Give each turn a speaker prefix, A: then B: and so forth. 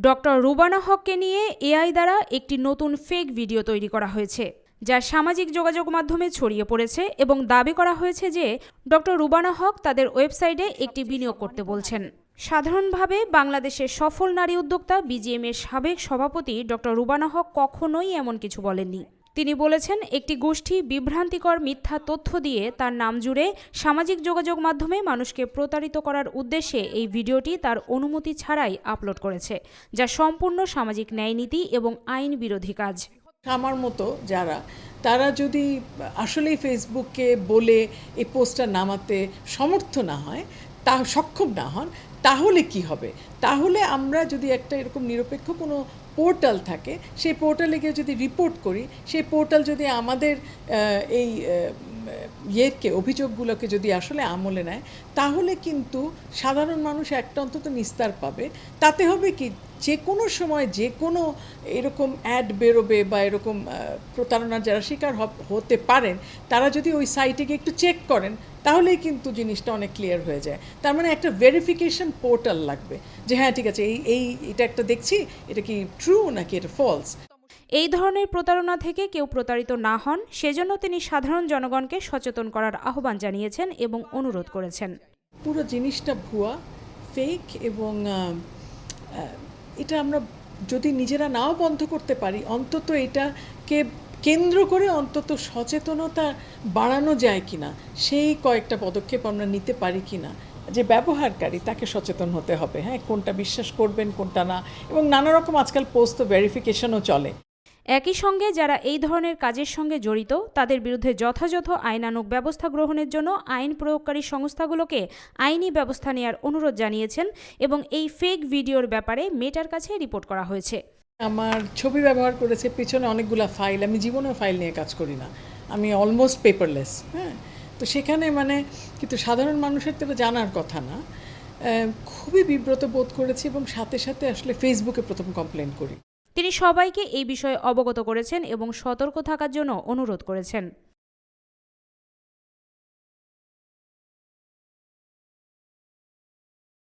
A: Doctor Rubana হককে নিয়ে AI দ্বারা একটি নতুন ফেক ভিডিও তৈরি করা হয়েছে, যা সামাজিক যোগাযোগ মাধ্যমে ছড়িয়ে পড়েছে এবং দাবি করা হয়েছে যে ডক্টর রুবানা হক তাদের ওয়েবসাইটে একটি বিনিয়োগ করতে বলছেন। সাধারণভাবে বাংলাদেশের সফল নারী উদ্যোক্তা বিজিএম-এর সাবেক সভাপতি ডক্টর রুবানা হক কখনোই এমন কিছু বলেননি। তিনি বলেছেন, একটি গোষ্ঠী বিভ্রান্তিকর মিথ্যা তথ্য দিয়ে তার নাম জুড়ে সামাজিক যোগাযোগ মাধ্যমে মানুষকে প্রতারিত করার উদ্দেশ্যে এই ভিডিওটি তার অনুমতি ছাড়াই আপলোড করেছে, যা সম্পূর্ণ সামাজিক ন্যায়নীতি এবং আইন বিরোধী কাজ।
B: আমার মতো যারা তারা যদি আসলেই ফেসবুককে বলে এই পোস্টটা নামাতে সমর্থ না হয়, তা সক্ষম না হন, তাহলে কি হবে? তাহলে আমরা যদি একটা এরকম নিরপেক্ষ কোনো পোর্টাল থাকে, সেই পোর্টালে গিয়ে যদি রিপোর্ট করি, সেই পোর্টাল যদি আমাদের এই অভিযোগগুলোকে যদি আসলে আমলে নেয়, তাহলে কিন্তু সাধারণ মানুষ একটা অন্তত নিস্তার পাবে। তাতে হবে কি, যে কোনো সময় যে কোনো এরকম অ্যাড বেরোবে বা এরকম প্রতারণার যারা শিকার হতে পারেন, তারা যদি ওই সাইটে গিয়ে একটু চেক করেন, তাহলেই কিন্তু জিনিসটা অনেক ক্লিয়ার হয়ে যায়। তার মানে একটা ভেরিফিকেশন পোর্টাল লাগবে যে হ্যাঁ ঠিক আছে, এটা একটা দেখছি, এটা কি ট্রু নাকি এটা ফলস।
A: এই ধরনের প্রতারণা থেকে কেউ প্রতারিত না হন, সেজন্য তিনি সাধারণ জনগণকে সচেতন করার আহ্বান জানিয়েছেন এবং অনুরোধ করেছেন।
B: পুরো জিনিসটা ভুয়া, ফেক, এবং এটা আমরা যদি নিজেরা নাও বন্ধ করতে পারি, অন্তত এটাকে কেন্দ্র করে অন্তত সচেতনতা বাড়ানো যায় কিনা, সেই কয়েকটা পদক্ষেপ আমরা নিতে পারি কিনা। যে ব্যবহারকারী তাকে সচেতন হতে হবে, হ্যাঁ, কোনটা বিশ্বাস করবেন কোনটা না, এবং নানা রকম আজকাল পোস্ট তো ভেরিফিকেশনও চলে।
A: একই সঙ্গে যারা এই ধরনের কাজের সঙ্গে জড়িত তাদের বিরুদ্ধে যথাযথ আইনানুগ ব্যবস্থা গ্রহণের জন্য আইন প্রয়োগকারী সংস্থাগুলোকে আইনি ব্যবস্থা নেওয়ার অনুরোধ জানিয়েছেন এবং এই ফেক ভিডিওর ব্যাপারে মেটার কাছে রিপোর্ট করা হয়েছে।
B: আমার ছবি ব্যবহার করেছে, পিছনে অনেকগুলো ফাইল, আমি জীবনেও ফাইল নিয়ে কাজ করি না, আমি অলমোস্ট পেপারলেস, হ্যাঁ। তো সেখানে কিন্তু সাধারণ মানুষের তো জানার কথা না। খুবই বিব্রত বোধ করেছি এবং সাথে সাথে আসলে ফেসবুকে প্রথম কমপ্লেন করি।
A: তিনি সবাইকে এই বিষয়ে অবগত করেছেন এবং সতর্ক থাকার জন্য অনুরোধ করেছেন।